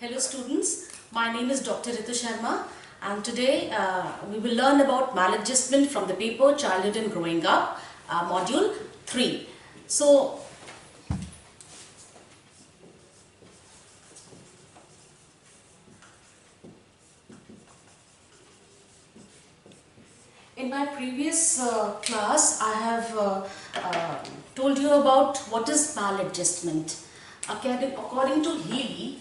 Hello students, my name is Dr. Ritu Sharma and today we will learn about maladjustment from the paper Childhood and Growing Up, module 3. So, in my previous class I have told you about what is maladjustment. According to Healy,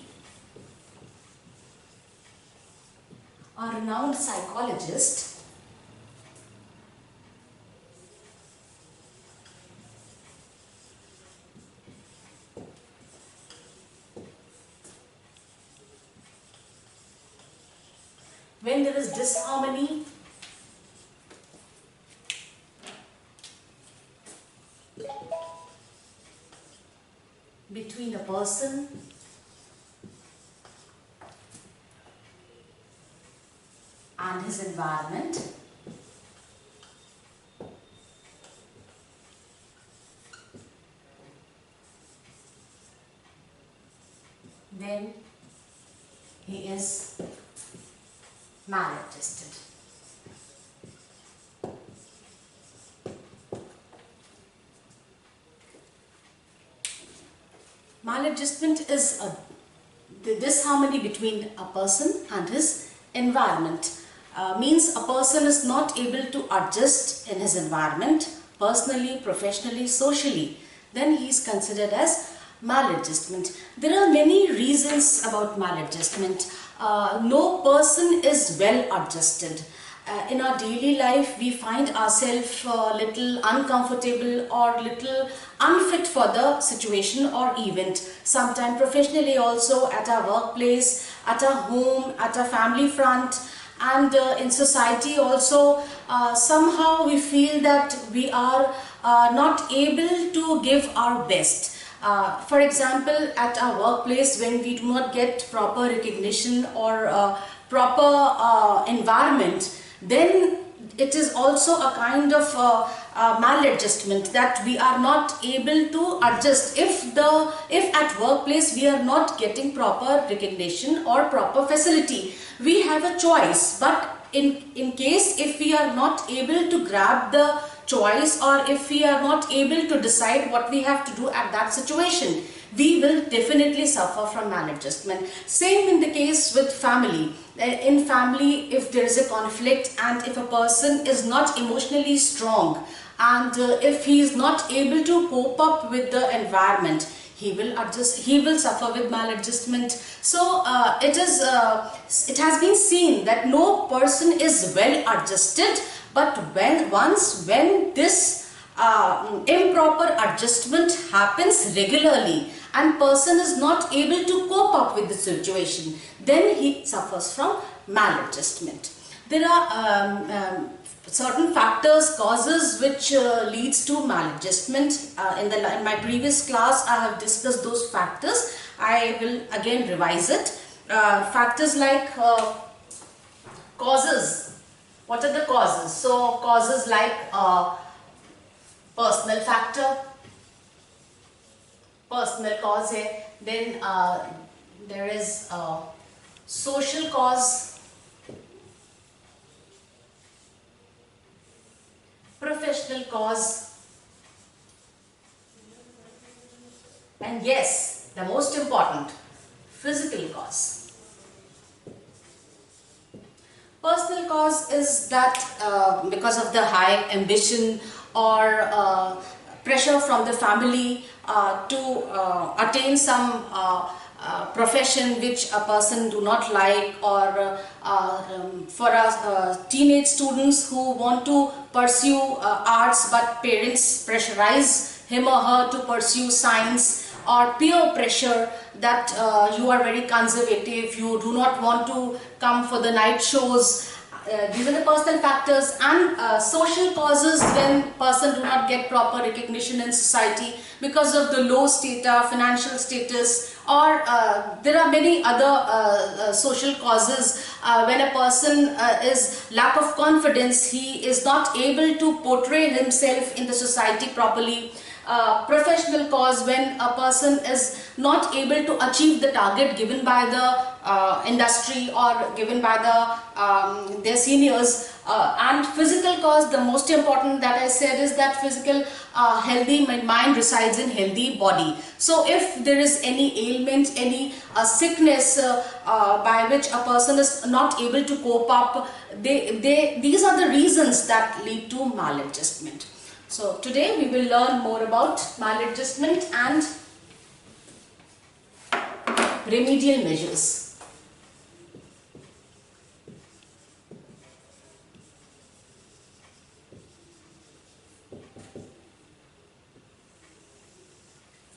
a renowned psychologist, when there is disharmony between a person and his environment, then he is maladjusted. Maladjustment is the disharmony between a person and his environment. Means a person is not able to adjust in his environment personally, professionally, socially, then he is considered as maladjustment. There are many reasons about maladjustment. No person is well adjusted. In our daily life we find ourselves little uncomfortable or little unfit for the situation or event. Sometimes professionally also, at our workplace, at our home, at our family front, and in society also, somehow we feel that we are not able to give our best. For example, at our workplace, when we do not get proper recognition or proper environment, then it is also a kind of maladjustment, that we are not able to adjust. If at workplace we are not getting proper recognition or proper facility, we have a choice, but in case if we are not able to grab the choice, or if we are not able to decide what we have to do at that situation, we will definitely suffer from maladjustment. Same in the case with family. In family, if there is a conflict and if a person is not emotionally strong, and if he is not able to cope up with the environment, he will suffer with maladjustment. So it has been seen that no person is well adjusted, but when this improper adjustment happens regularly and person is not able to cope up with the situation, then he suffers from maladjustment. There are certain factors, causes which leads to maladjustment. In my previous class I have discussed those factors. I will again revise it. Factors like causes. What are the causes? So causes like personal factor, personal cause hai. Then there is social cause, professional cause, and yes, the most important, physical cause. Personal cause is that because of the high ambition or pressure from the family to attain some profession which a person do not like, or for us teenage students who want to pursue arts but parents pressurize him or her to pursue science, or peer pressure that you are very conservative, you do not want to come for the night shows. These are the personal factors. And social causes, when person do not get proper recognition in society because of the low status, financial status, or there are many other social causes. When a person is lack of confidence, he is not able to portray himself in the society properly. professional cause, when a person is not able to achieve the target given by the industry or given by their seniors, and physical cause, the most important that I said is that physical healthy mind resides in healthy body. So if there is any ailment, any sickness by which a person is not able to cope up, these are the reasons that lead to maladjustment. So today we will learn more about maladjustment and remedial measures.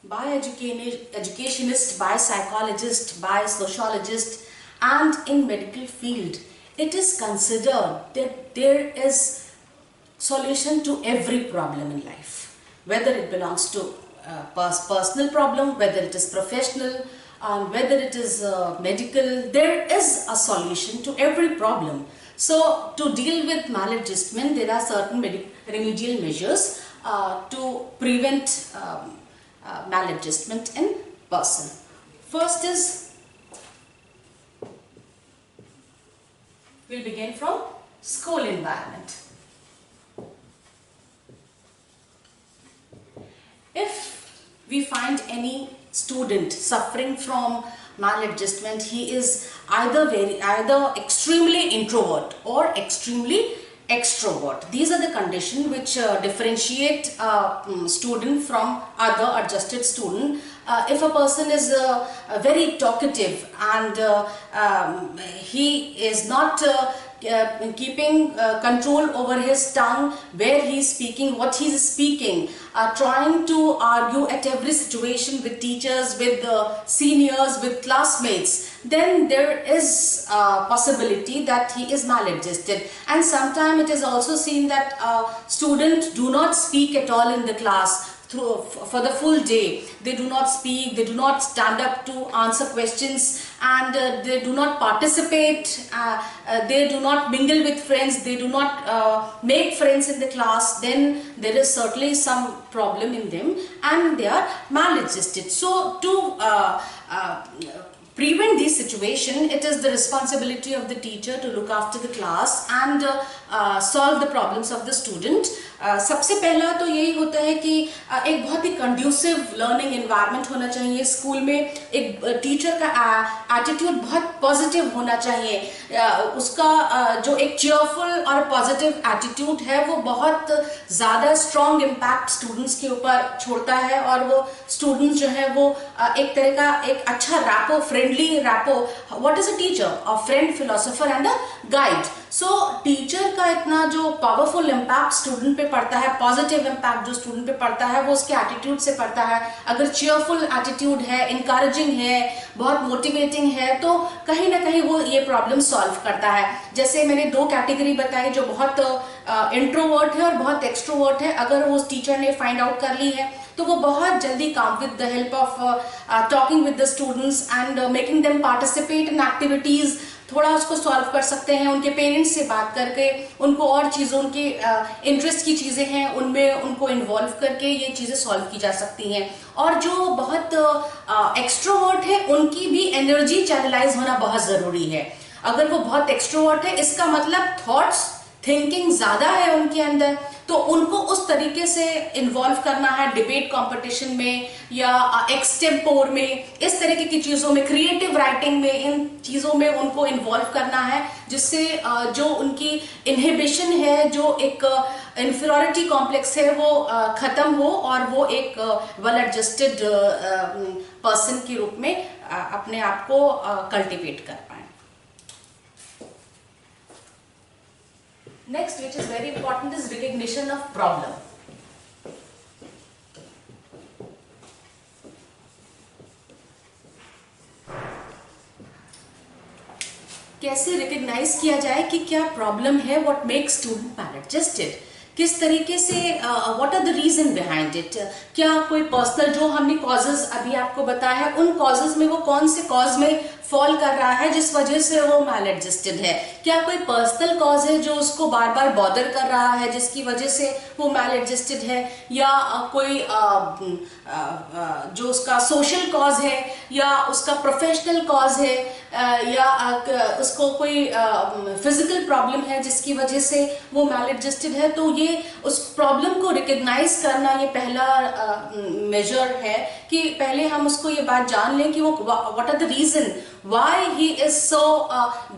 By educationist, by psychologist, by sociologist, and in medical field, it is considered that there is solution to every problem in life, whether it belongs to personal problem, whether it is professional, whether it is medical. There is a solution to every problem. So to deal with maladjustment, there are certain remedial measures to prevent maladjustment in person. First is, we'll begin from school environment. If we find any student suffering from maladjustment, he is either extremely introvert or extremely extrovert. These are the conditions which differentiate student from other adjusted student. If a person is very talkative and he is not keeping control over his tongue, where he is speaking, what he is speaking, trying to argue at every situation with teachers, with seniors, with classmates, then there is a possibility that he is maladjusted. And sometimes it is also seen that students do not speak at all in the class for the full day. They do not speak, they do not stand up to answer questions, and they do not participate, they do not mingle with friends, they do not make friends in the class. Then there is certainly some problem in them and they are maladjusted. So to prevent this situation, it is the responsibility of the teacher to look after the class and solve the problems of the student. सबसे पहला तो यही होता है कि एक बहुत ही conducive learning environment होना चाहिए स्कूल में. एक टीचर का एटीट्यूड बहुत पॉजिटिव होना चाहिए. उसका जो एक चीयरफुल और पॉजिटिव एटीट्यूड है वो बहुत ज़्यादा स्ट्रॉन्ग इम्पैक्ट स्टूडेंट्स के ऊपर छोड़ता है, और वो स्टूडेंट्स जो है वो एक तरह का एक अच्छा rapport, friendly rapport. What is a teacher? A friend, philosopher and a guide. So teacher का इतना जो पावरफुल इम्पैक्ट स्टूडेंट पे पड़ता है, पॉजिटिव इम्पैक्ट जो स्टूडेंट पे पड़ता है, वो उसके एटीट्यूड से पड़ता है. अगर चीयरफुल एटीट्यूड है, इनकरेजिंग है, बहुत मोटिवेटिंग है, तो कहीं ना कहीं वो ये प्रॉब्लम सॉल्व करता है. जैसे मैंने दो कैटेगरी बताई, जो बहुत इंट्रोवर्ट है और बहुत एक्सट्रोवर्ट है. अगर वो टीचर ने फाइंड आउट कर ली है तो वो बहुत जल्दी काम with the help of talking with the students and making them participate in activities, थोड़ा उसको सॉल्व कर सकते हैं. उनके पेरेंट्स से बात करके उनको और चीज़ों, उनके इंटरेस्ट की चीज़ें हैं उनमें उनको इन्वॉल्व करके ये चीज़ें सॉल्व की जा सकती हैं. और जो बहुत एक्सट्रोवर्ट है उनकी भी एनर्जी चैनलाइज होना बहुत ज़रूरी है. अगर वो बहुत एक्सट्रोवर्ट है, इसका मतलब थॉट्स, थिंकिंग ज़्यादा है उनके अंदर, तो उनको उस तरीके से इन्वॉल्व करना है डिबेट कंपटीशन में या एक्सटेम्पोर में, इस तरीके की चीज़ों में, क्रिएटिव राइटिंग में, इन चीज़ों में उनको इन्वॉल्व करना है, जिससे जो उनकी इनहिबिशन है, जो एक इन्फीरियरिटी कॉम्प्लेक्स है, वो ख़त्म हो और वो एक वेल एडजस्टेड पर्सन के रूप में अपने आप को कल्टिवेट कर पाए. Next, which is very important, is recognition of problem. कैसे रिकग्नाइज किया जाए कि क्या प्रॉब्लम है, व्हाट मेक्स स्टूडेंट maladjusted, किस तरीके से, what are the reason behind it. क्या कोई पर्सनल, जो हमने कॉजेज अभी आपको बताया है, उन कॉजेज में वो कौन से कॉज में फॉल कर रहा है जिस वजह से वो मैल एडजस्टेड है? क्या कोई पर्सनल कॉज है जो उसको बार बार बॉदर कर रहा है जिसकी वजह से वो मैल एडजस्टेड है, या कोई जो उसका सोशल कॉज है, या उसका प्रोफेशनल कॉज है, या उसको कोई फिजिकल प्रॉब्लम है जिसकी वजह से वो मैल एडजस्टेड है? तो ये उस प्रॉब्लम को रिकग्नाइज करना ये पहला मेजर है कि पहले हम उसको ये बात जान लें कि वो what are the reason why he is so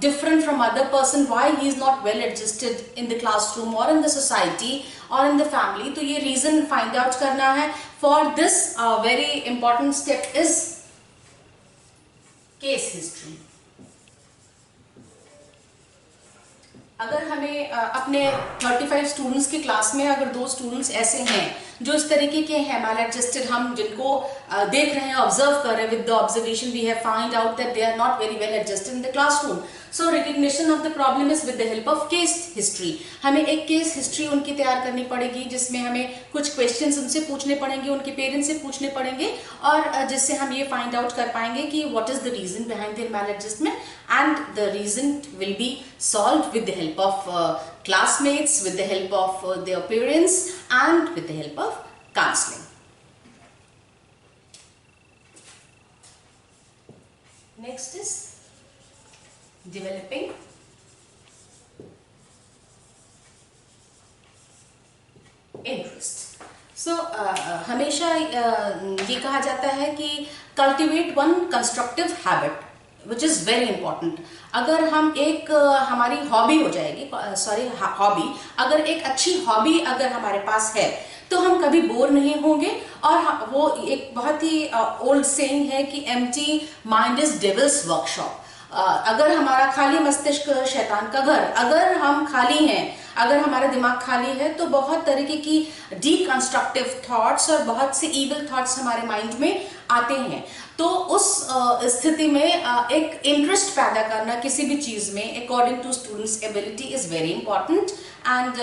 different from other person, why he is not well adjusted in the classroom or in the society or in the family. तो ये reason find out करना है. For this very important step is case history. अगर हमें अपने 35 students की class में अगर 2 स्टूडेंट्स ऐसे हैं जो इस तरीके के हैं मैल एडजस्टेड, हम जिनको देख रहे हैं, ऑब्जर्व कर रहे हैं, with the observation we have find out that they are not very well adjusted in the classroom. So recognition of the problem is with the help of case history. हमें एक केस हिस्ट्री उनकी तैयार करनी पड़ेगी जिसमें हमें कुछ questions उनसे पूछने पड़ेंगे, उनके पेरेंट्स से पूछने पड़ेंगे, और जिससे हम ये फाइंड आउट कर पाएंगे कि what is the reason behind their maladjustment, and the reason will be solved with the help of classmates, with the help of their parents, and with the help of counseling. Next is developing interest. So हमेशा ये कहा जाता है कि cultivate one constructive habit, which is very important. अगर हम एक हमारी हॉबी हो जाएगी, हॉबी, अगर एक अच्छी हॉबी अगर हमारे पास है तो हम कभी बोर नहीं होंगे. और वो एक बहुत ही ओल्ड सेइंग है कि empty mind is devils workshop. अगर हमारा खाली मस्तिष्क शैतान का घर, अगर हम खाली हैं, अगर हमारा दिमाग खाली है तो बहुत तरीके की डीकंस्ट्रक्टिव थॉट्स और बहुत से इविल थॉट्स हमारे माइंड में आते हैं. तो उस स्थिति में एक इंटरेस्ट पैदा करना किसी भी चीज में according to students ability is very important. And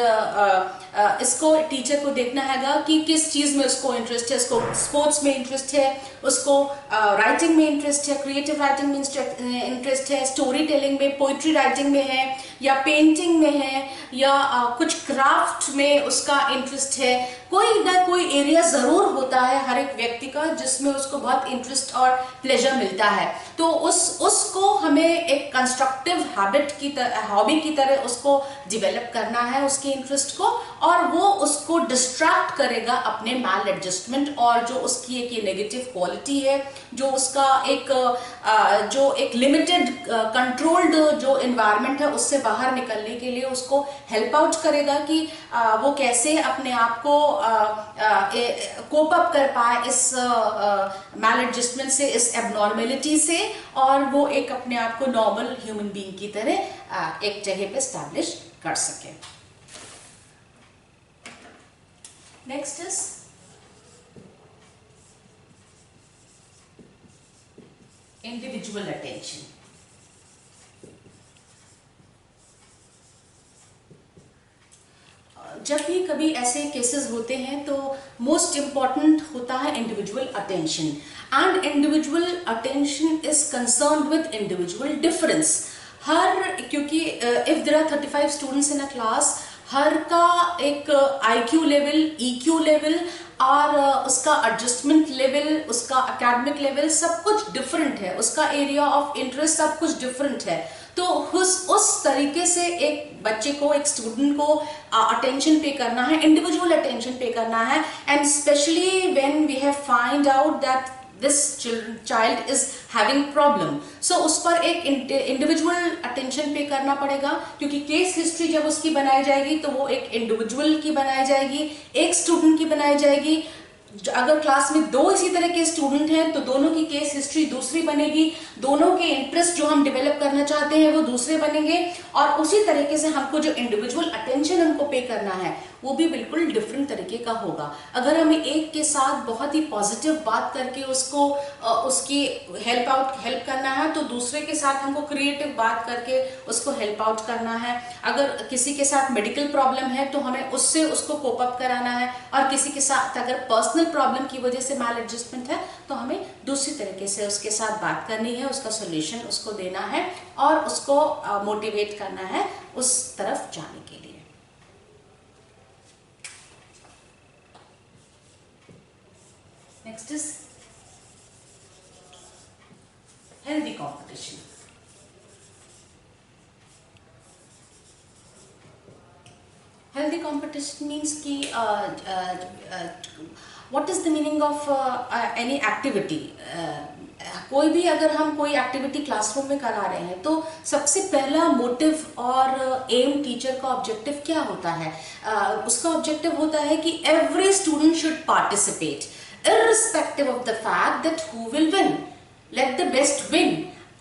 इसको टीचर को देखना हैगा कि किस चीज में उसको इंटरेस्ट है. उसको स्पोर्ट्स में इंटरेस्ट है, उसको राइटिंग में इंटरेस्ट है, क्रिएटिव राइटिंग में इंटरेस्ट है, स्टोरी टेलिंग में, पोइट्री राइटिंग में है, या पेंटिंग में है, या कुछ क्राफ्ट में उसका इंटरेस्ट है. कोई ना कोई एरिया जरूर होता है हर एक व्यक्ति का जिसमें उसको बहुत इंटरेस्ट और प्लेजर मिलता है. तो उसको हमें एक कंस्ट्रक्टिव हैबिट की तरह, हॉबी की तरह उसको डेवलप करना है, उसके इंटरेस्ट को, और वो उसको डिस्ट्रैक्ट करेगा अपने मैल एडजस्टमेंट और जो उसकी एक नेगेटिव क्वालिटी है, जो उसका एक लिमिटेड कंट्रोल्ड जो एनवायरनमेंट है उससे बाहर निकलने के लिए उसको हेल्प आउट करेगा कि वो कैसे अपने आप को कोप अप कर पाए इस मैल एडजस्टमेंट से, इस एबनॉर्मेलिटी से, और वो एक अपने आप को नॉर्मल ह्यूमन बीइंग की तरह एक जगह पे एस्टैब्लिश कर सके. Next is individual attention. जब भी कभी ऐसे केसेस होते हैं तो मोस्ट इंपॉर्टेंट होता है individual attention. And individual attention is concerned with individual difference. क्योंकि if there are 35 students in a class, हर का एक IQ लेवल, EQ लेवल और उसका एडजस्टमेंट लेवल, उसका एकेडमिक लेवल सब कुछ डिफरेंट है, उसका एरिया ऑफ इंटरेस्ट सब कुछ डिफरेंट है. तो उस तरीके से एक बच्चे को, एक स्टूडेंट को अटेंशन पे करना है, इंडिविजुअल अटेंशन पे करना है. And specially when we have find out that this child is having problem, so उस पर एक इंडिविजुअल अटेंशन पे करना पड़ेगा. क्योंकि केस हिस्ट्री जब उसकी बनाई जाएगी तो वो एक इंडिविजुअल की बनाई जाएगी, एक स्टूडेंट की बनाई जाएगी. अगर क्लास में 2 इसी तरह के स्टूडेंट हैं तो दोनों की केस हिस्ट्री दूसरी बनेगी, दोनों के इंटरेस्ट जो हम डेवलप करना चाहते हैं वो दूसरे बनेंगे, और उसी तरीके से हमको जो इंडिविजुअल अटेंशन उनको पे करना है वो भी बिल्कुल डिफरेंट तरीके का होगा. अगर हमें एक के साथ बहुत ही पॉजिटिव बात करके उसको उसकी हेल्प करना है तो दूसरे के साथ हमको क्रिएटिव बात करके उसको हेल्प आउट करना है. अगर किसी के साथ मेडिकल प्रॉब्लम है तो हमें उससे उसको कोप अप कराना है, और किसी के साथ अगर पर्सनल पर्सनल प्रॉब्लम की वजह से मैल एडजस्टमेंट है तो हमें दूसरी तरीके से उसके साथ बात करनी है, उसका सोल्यूशन उसको देना है और उसको मोटिवेट करना है उस तरफ जाने के लिए। Next is healthy competition. Healthy competition means कि what is the meaning of any activity. कोई भी अगर हम कोई एक्टिविटी क्लासरूम में करा रहे हैं तो सबसे पहला मोटिव और एम टीचर का ऑब्जेक्टिव क्या होता है? उसका ऑब्जेक्टिव होता है कि every student should participate irrespective of the fact that who will win, let the best win।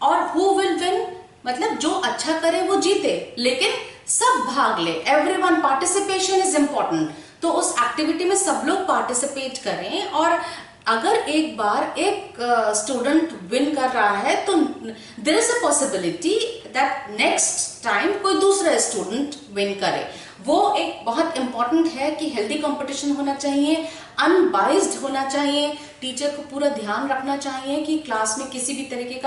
और who will win मतलब जो अच्छा करे वो जीते, लेकिन सब भाग ले, everyone participation is important। तो उस एक्टिविटी में सब लोग पार्टिसिपेट करें और अगर एक बार एक स्टूडेंट विन कर रहा है तो there is a possibility that next time कोई दूसरा स्टूडेंट विन करे। वो एक बहुत इंपॉर्टेंट है कि हेल्दी कंपटीशन होना चाहिए, अनबाइज्ड होना चाहिए, टीचर को पूरा ध्यान रखना चाहिए कि क्लास में किसी भी तरीके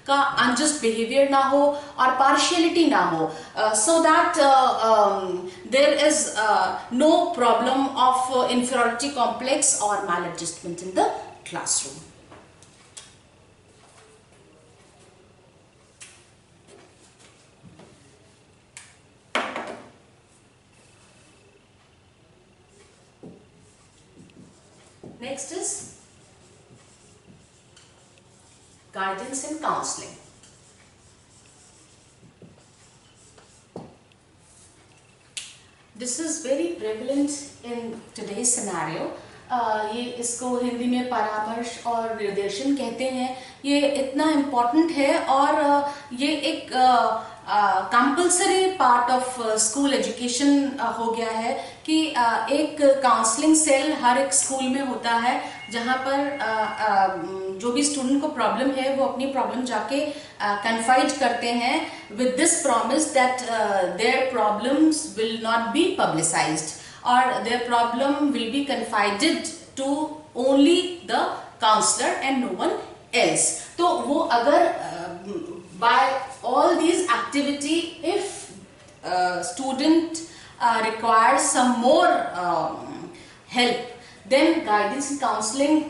का अनजस्ट बिहेवियर ना हो और पार्शियलिटी ना हो, so that there is no problem of inferiority complex और maladjustment in the classroom. Next is guidance and counseling. This is very prevalent in today's scenario. ये इसको हिंदी में परामर्श और निर्देशन कहते हैं। ये इतना इम्पोर्टेंट है और ये एक compulsory part of school education हो गया है कि एक काउंसलिंग सेल हर एक स्कूल में होता है जहाँ पर जो भी स्टूडेंट को प्रॉब्लम है वो अपनी प्रॉब्लम जाके कन्फाइड करते हैं with this promise that their problems will not be publicised और their problem will be confided to only the counsellor and no one else. तो वो अगर by all these activity, if student requires some more help, then guidance and counseling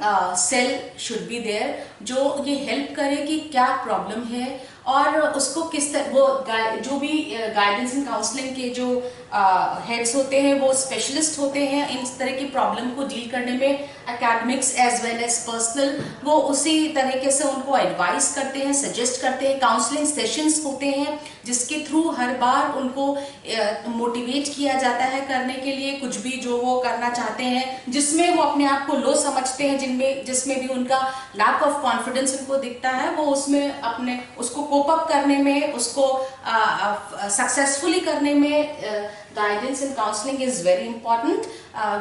cell should be there जो ये help करे कि क्या problem है और उसको किस तरह वो जो भी गाइडेंस एंड काउंसलिंग के जो हेड्स होते हैं वो स्पेशलिस्ट होते हैं इन तरह की प्रॉब्लम को डील करने में, academics as well as personal, वो उसी तरीके से उनको एडवाइस करते हैं, सजेस्ट करते हैं। काउंसलिंग सेशंस होते हैं जिसके थ्रू हर बार उनको मोटिवेट किया जाता है करने के लिए कुछ भी जो वो करना चाहते हैं, जिसमें वो अपने आप को लो समझते हैं, जिसमें भी उनका लैक ऑफ कॉन्फिडेंस उनको दिखता है, वो उसमें अपने उसको कोप अप करने में, उसको सक्सेसफुली करने में guidance and counseling is very important,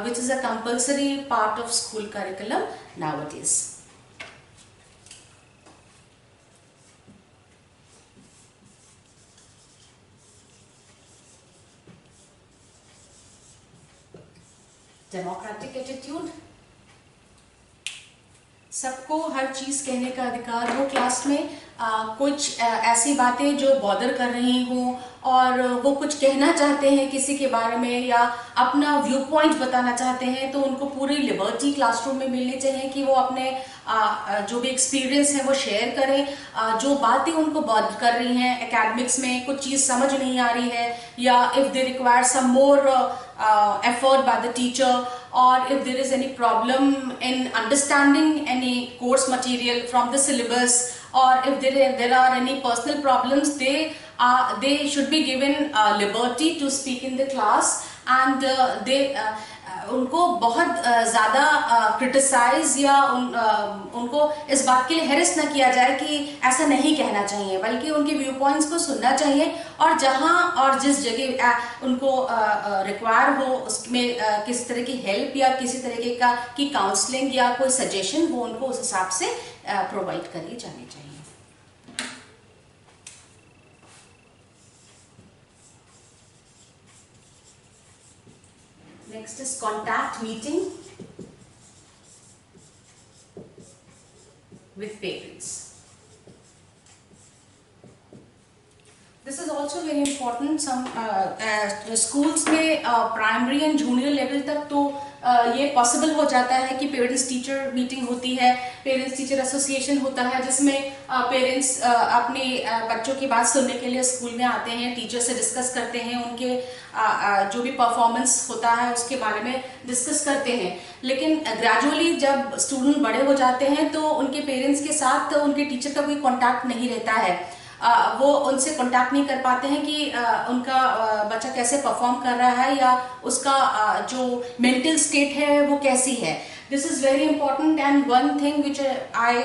which is a compulsory part of school curriculum nowadays. Democratic attitude, सबको हर चीज कहने का अधिकार हो क्लास में। कुछ ऐसी बातें जो बॉदर कर रही हों और वो कुछ कहना चाहते हैं किसी के बारे में या अपना व्यू पॉइंट बताना चाहते हैं तो उनको पूरी लिबर्टी क्लासरूम में मिलनी चाहिए कि वो अपने जो भी एक्सपीरियंस है वो शेयर करें। जो बातें उनको बॉदर कर रही हैं, एकेडमिक्स में कुछ चीज़ समझ नहीं आ रही है या if they require some more effort by the teacher or if there is any problem in understanding any course material from the syllabus or if there are any personal problems, they should be given liberty to speak in the class and उनको बहुत ज़्यादा criticise या उनको इस बात के लिए harass ना किया जाए कि ऐसा नहीं कहना चाहिए, बल्कि उनके व्यू पॉइंट्स को सुनना चाहिए और जहाँ और जिस जगह उनको रिक्वायर हो उसमें किसी तरह की हेल्प या किसी तरीके का की काउंसलिंग या कोई सजेशन वो उनको उस हिसाब से प्रोवाइड करी जानी चाहिए। Next is contact meeting. with parents. This is also very important. Some schools में प्राइमरी एंड जूनियर लेवल तक तो ये पॉसिबल हो जाता है कि पेरेंट्स टीचर मीटिंग होती है, पेरेंट्स टीचर एसोसिएशन होता है, जिसमें पेरेंट्स अपने बच्चों की बात सुनने के लिए स्कूल में आते हैं, टीचर से डिस्कस करते हैं, उनके जो भी परफॉर्मेंस होता है उसके बारे में डिस्कस करते हैं. लेकिन ग्रेजुअली जब स्टूडेंट बड़े हो जाते हैं तो उनके पेरेंट्स के साथ उनके टीचर का कोई कॉन्टैक्ट नहीं रहता है. वो उनसे कांटेक्ट नहीं कर पाते हैं कि उनका बच्चा कैसे परफॉर्म कर रहा है या उसका जो मेंटल स्टेट है वो कैसी है. This is very important and one thing which I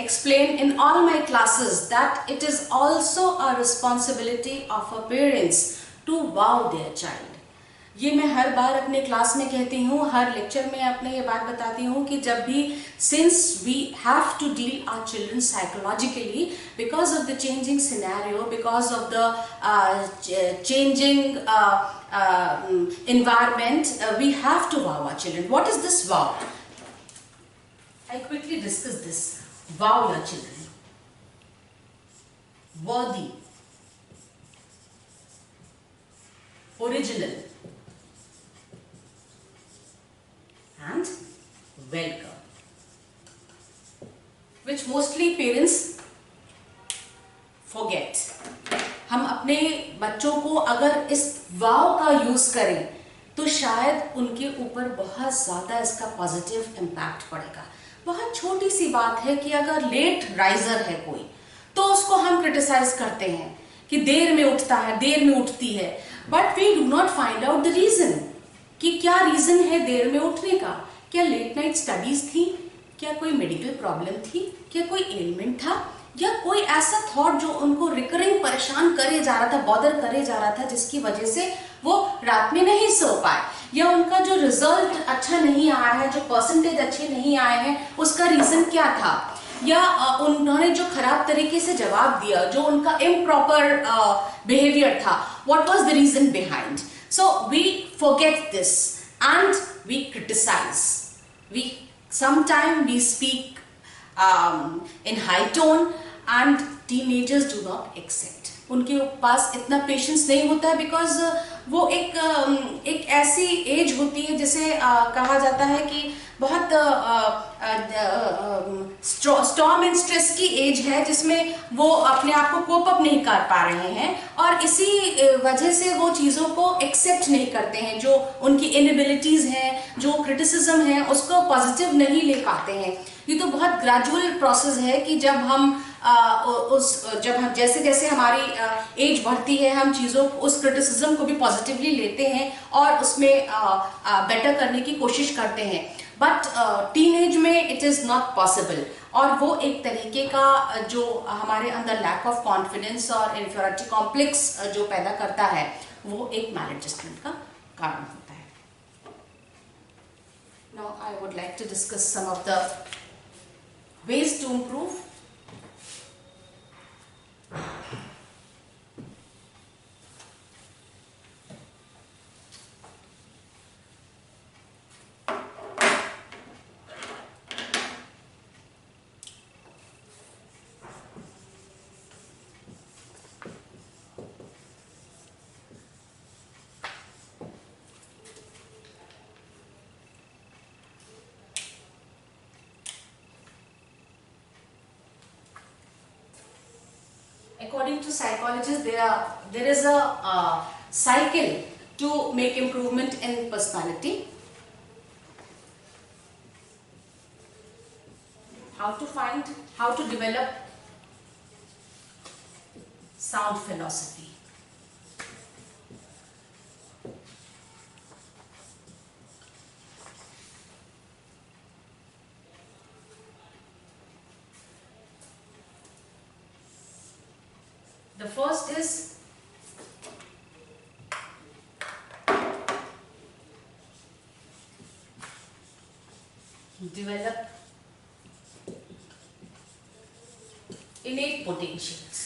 explain in all my classes that it is also a responsibility of a parents to wow their child. ये मैं हर बार अपने क्लास में कहती हूँ, हर लेक्चर में अपने ये बात बताती हूँ कि जब भी since we have to deal our children psychologically because of the changing scenario, because of the changing environment, we have to wow our children. What is this wow? I quickly discuss this. Wow your children. Worthy, original, and welcome, which mostly parents forget. हम अपने बच्चों को अगर इस वाव का use करें तो शायद उनके ऊपर बहुत ज्यादा इसका पॉजिटिव इम्पैक्ट पड़ेगा. बहुत छोटी सी बात है कि अगर लेट राइजर है कोई तो उसको हम क्रिटिसाइज करते हैं कि देर में उठता है, देर में उठती है, but we do not find out the reason कि क्या रीजन है देर में उठने का. क्या लेट नाइट स्टडीज थी, क्या कोई मेडिकल प्रॉब्लम थी, क्या कोई एलिमेंट था, या कोई ऐसा थॉट जो उनको रिकरिंग परेशान करे जा रहा था, बॉदर करे जा रहा था, जिसकी वजह से वो रात में नहीं सो पाए, या उनका जो रिजल्ट अच्छा नहीं आया है, जो परसेंटेज अच्छे नहीं आए हैं, उसका रीजन क्या था, या उन्होंने जो खराब तरीके से जवाब दिया, जो उनका इम्प्रॉपर बिहेवियर था, what was the reason behind. So we forget this and we criticise. We sometimes we speak in high tone and teenagers do not accept. उनके पास इतना पेशेंस नहीं होता है बिकॉज वो एक ऐसी एज होती है जिसे कहा जाता है कि बहुत स्टॉर्म एंड स्ट्रेस की एज है, जिसमें वो अपने आप को कोप अप नहीं कर पा रहे हैं और इसी वजह से वो चीज़ों को एक्सेप्ट नहीं करते हैं. जो उनकी इनएबिलिटीज हैं, जो क्रिटिसिज्म है, उसको पॉजिटिव नहीं ले पाते हैं. ये तो बहुत ग्रेजुअल प्रोसेस है कि जब हम जैसे जैसे हमारी एज बढ़ती है हम चीज़ों उस क्रिटिसिज्म को भी पॉजिटिवली लेते हैं और उसमें बेटर करने की कोशिश करते हैं. बट टीनेज में इट इज़ नॉट पॉसिबल, और वो एक तरीके का जो हमारे अंदर लैक ऑफ कॉन्फिडेंस और इन्फीरियरिटी कॉम्प्लेक्स जो पैदा करता है, वो एक मैलएडजस्टमेंट का कारण होता है. Now I would like to discuss some of the ways to improve. According to psychologists, there is a cycle to make improvement in personality. How to develop sound philosophy. The first is develop innate potentials.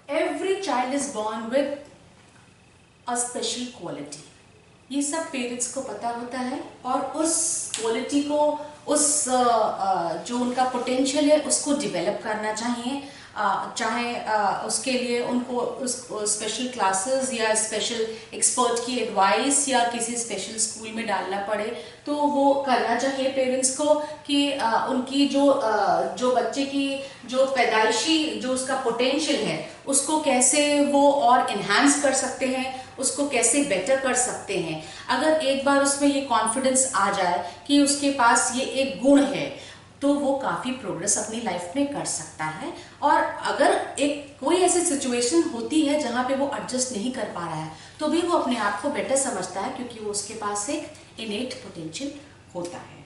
Every child is born with a special quality. ये सब parents को पता होता है और उस quality को, उस जो उनका पोटेंशियल है उसको डेवलप करना चाहिए। चाहे उसके लिए उनको उस स्पेशल क्लासेस या स्पेशल एक्सपर्ट की एडवाइस या किसी स्पेशल स्कूल में डालना पड़े तो वो करना चाहिए पेरेंट्स को, कि उनकी जो बच्चे की जो पैदाइशी जो उसका पोटेंशियल है उसको कैसे वो और इन्हांस कर सकते हैं, उसको कैसे बेटर कर सकते हैं। अगर एक बार उसमें ये कॉन्फिडेंस आ जाए कि उसके पास ये एक गुण है तो वो काफ़ी प्रोग्रेस अपनी लाइफ में कर सकता है। और अगर एक कोई ऐसी सिचुएशन होती है जहाँ पे वो एडजस्ट नहीं कर पा रहा है तो भी वो अपने आप को बेटर समझता है, क्योंकि वो उसके पास एक इनेट पोटेंशियल होता है।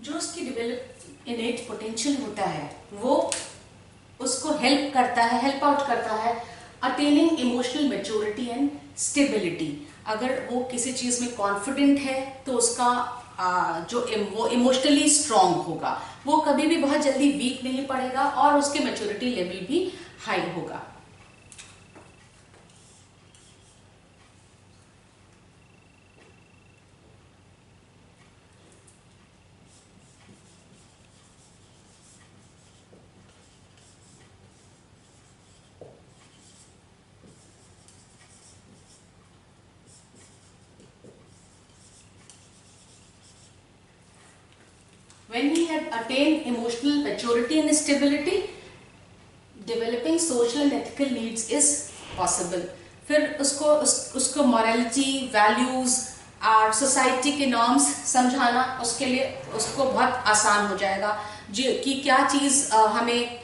जो उसकी डेवलप इनेट पोटेंशियल होता है वो उसको हेल्प करता है, हेल्प आउट करता है attaining emotional maturity and stability. अगर वो किसी चीज़ में कॉन्फिडेंट है तो उसका वो इमोशनली स्ट्रांग होगा, वो कभी भी बहुत जल्दी वीक नहीं पड़ेगा और उसके मैच्योरिटी लेवल भी हाई होगा। When he had attained emotional maturity and stability, developing social and ethical needs is possible. फिर उसको morality, values और सोसाइटी के नॉर्म्स समझाना उसके लिए उसको बहुत आसान हो जाएगा कि क्या चीज़ हमें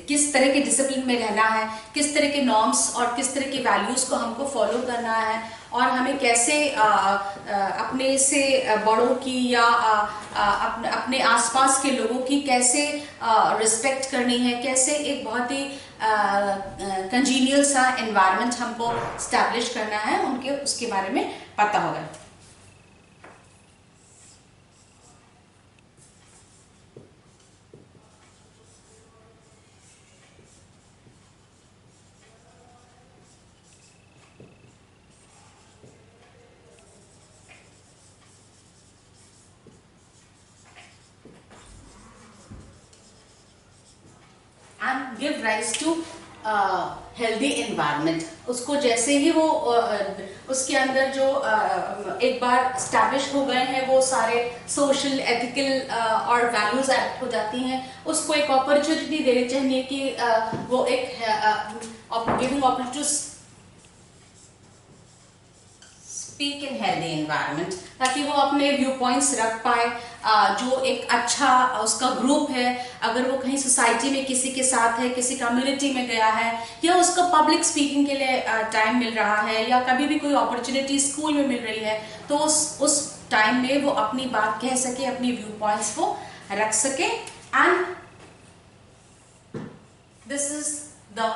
किस तरह के डिसिप्लिन में रहना है, किस तरह के नॉर्म्स और किस तरह की वैल्यूज़ को हमको फॉलो करना है और हमें कैसे अपने से बड़ों की या अपने आसपास के लोगों की कैसे रिस्पेक्ट करनी है, कैसे एक बहुत ही कंजीनियल सा एनवायरनमेंट हमको स्टैब्लिश करना है, उनके उसके बारे में पता होगा। And give rise to healthy environment. उसको जैसे ही वो उसके अंदर जो एक बार स्टैब्लिश हो गए हैं वो सारे सोशल एथिकल और वैल्यूज एक्ट हो जाती हैं, उसको एक अपॉर्चुनिटी देनी चाहिए कि वो एक giving opportunity speak in healthy environment, ताकि वो अपने व्यू पॉइंट्स रख पाए। जो एक अच्छा उसका ग्रुप है, अगर वो कहीं सोसाइटी में किसी के साथ है, किसी कम्युनिटी में गया है या उसको पब्लिक स्पीकिंग के लिए टाइम मिल रहा है या कभी भी कोई अपॉर्चुनिटी स्कूल में मिल रही है तो उस टाइम में वो अपनी बात कह सके, अपनी व्यू पॉइंट्स को रख सके। And this is the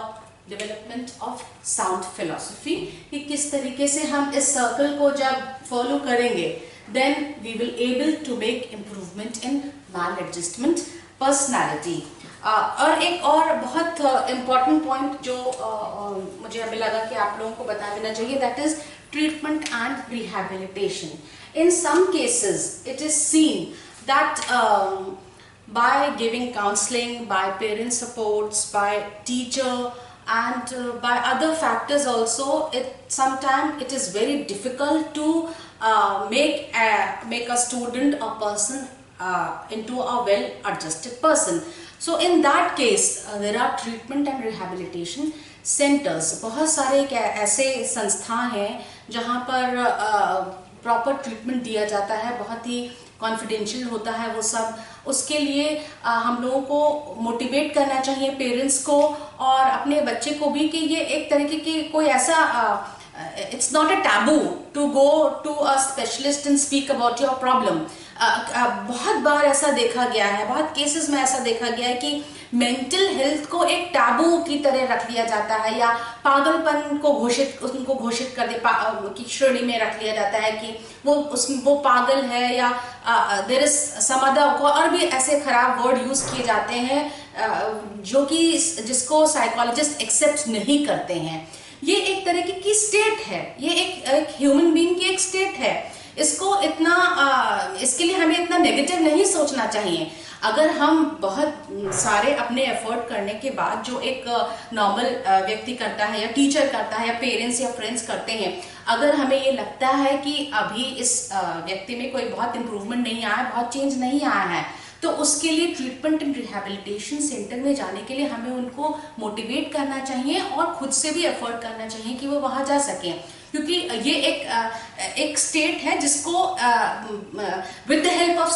development of sound philosophy, कि किस तरीके से हम इस सर्कल को जब फॉलो करेंगे then we will able to make improvement in maladjustment personality। और एक और बहुत important point जो मुझे अभी लगा कि आप लोगों को बता देना चाहिए, that is treatment and rehabilitation। In some cases it is seen that by giving counseling, by parent supports, by teacher and by other factors also, sometimes it is very difficult to make a student, a person into a well adjusted person। So in that case there are treatment and rehabilitation centers। बहुत सारे ऐसे संस्था हैं जहाँ पर proper treatment दिया जाता है, बहुत ही कॉन्फिडेंशियल होता है वो सब। उसके लिए हम लोगों को मोटिवेट करना चाहिए पेरेंट्स को और अपने बच्चे को भी कि ये एक तरीके की कोई ऐसा it's not a taboo to go to a specialist and speak about your problem. बहुत बार ऐसा देखा गया है, बहुत केसेस में ऐसा देखा गया है कि मेंटल हेल्थ को एक टैबू की तरह रख लिया जाता है या पागलपन को उनको घोषित कर दे की श्रेणी में रख लिया जाता है कि वो पागल है या देयर इज सम अदर को और भी ऐसे खराब वर्ड यूज किए जाते हैं जो कि जिसको साइकोलॉजिस्ट एक्सेप्ट नहीं करते हैं। ये एक तरीके की स्टेट है, ये एक ह्यूमन बीइंग की एक स्टेट है। इसको इतना इसके लिए हमें इतना नेगेटिव नहीं सोचना चाहिए। अगर हम बहुत सारे अपने एफर्ट करने के बाद जो एक नॉर्मल व्यक्ति करता है या टीचर करता है या पेरेंट्स या फ्रेंड्स करते हैं, अगर हमें ये लगता है कि अभी इस व्यक्ति में कोई बहुत इंप्रूवमेंट नहीं आया, बहुत चेंज नहीं आया है, तो उसके लिए ट्रीटमेंट एंड रिहैबिलिटेशन सेंटर में जाने के लिए हमें उनको मोटिवेट करना चाहिए और खुद से भी एफर्ट करना चाहिए कि वो वहाँ जा सकें, क्योंकि ये एक स्टेट है जिसको with the help of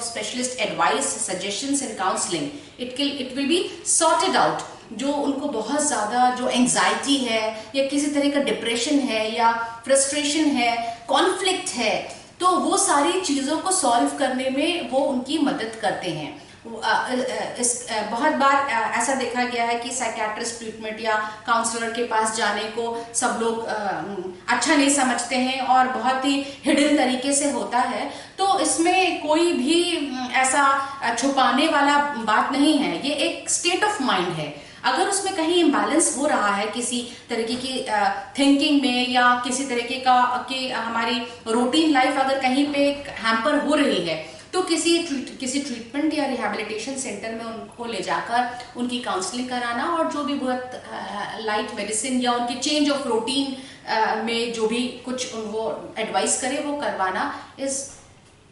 specialist advice, suggestions and counselling it will be sorted out. जो उनको बहुत ज़्यादा जो एंजाइटी है या किसी तरह का डिप्रेशन है या फ्रस्ट्रेशन है, कॉन्फ्लिक्ट है, तो वो सारी चीज़ों को सॉल्व करने में वो उनकी मदद करते हैं। बहुत बार ऐसा देखा गया है कि साइकियाट्रिस्ट ट्रीटमेंट या काउंसलर के पास जाने को सब लोग अच्छा नहीं समझते हैं और बहुत ही हिडन तरीके से होता है, तो इसमें कोई भी ऐसा छुपाने वाला बात नहीं है। ये एक स्टेट ऑफ माइंड है। अगर उसमें कहीं इम्बैलेंस हो रहा है किसी तरीके की थिंकिंग में या किसी तरीके का कि हमारी रूटीन लाइफ अगर कहीं पे हैम्पर हो रही है, तो किसी ट्रीटमेंट या रिहैबिलिटेशन सेंटर में उनको ले जाकर उनकी काउंसलिंग कराना और जो भी बहुत लाइट मेडिसिन या उनकी चेंज ऑफ रूटीन में जो भी कुछ वो एडवाइस करे वो करवाना इज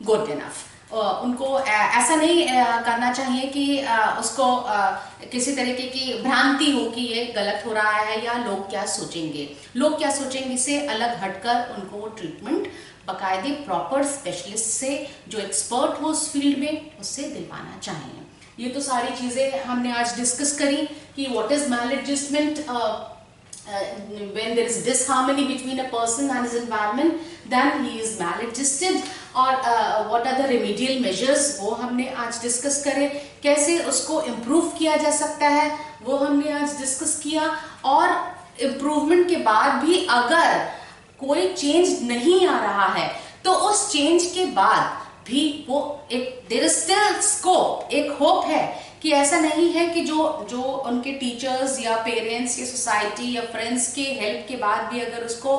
गुड इनफ। उनको ऐसा नहीं करना चाहिए कि उसको किसी तरीके की भ्रांति हो कि ये गलत हो रहा है या लोग क्या सोचेंगे से अलग हटकर उनको वो ट्रीटमेंट बाकायदे प्रॉपर स्पेशलिस्ट से जो एक्सपर्ट हो उस फील्ड में उससे दिलवाना चाहिए। ये तो सारी चीज़ें हमने आज डिस्कस करी कि what is maladjustment, when there is disharmony between a person and his environment, then he is maladjusted, और what are the remedial measures वो हमने आज डिस्कस करे। कैसे उसको इम्प्रूव किया जा सकता है वो हमने आज डिस्कस किया, और इम्प्रूवमेंट के बाद भी अगर कोई चेंज नहीं आ रहा है तो उस चेंज के बाद भी वो एक देयर इज स्टिल स्कोप, एक होप है कि ऐसा नहीं है कि जो उनके टीचर्स या पेरेंट्स या सोसाइटी या फ्रेंड्स के हेल्प के बाद भी अगर उसको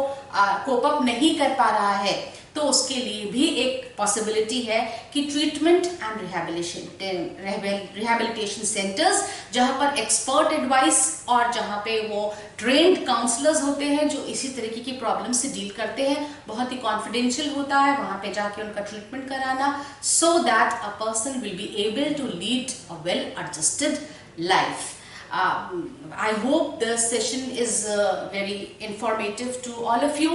कोप अप नहीं कर पा रहा है तो उसके लिए भी एक पॉसिबिलिटी है कि ट्रीटमेंट एंड रिहैबिलिटेशन सेंटर्स जहां पर एक्सपर्ट एडवाइस और जहां पे वो ट्रेन्ड काउंसलर्स होते हैं जो इसी तरीके की प्रॉब्लम से डील करते हैं, बहुत ही कॉन्फिडेंशियल होता है, वहां पे जाके उनका ट्रीटमेंट कराना so that a person will be able to lead a well adjusted life. I hope the session is very informative to all of you,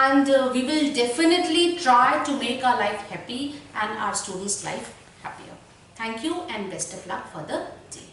and we will definitely try to make our life happy and our students' life happier. Thank you and best of luck for the day.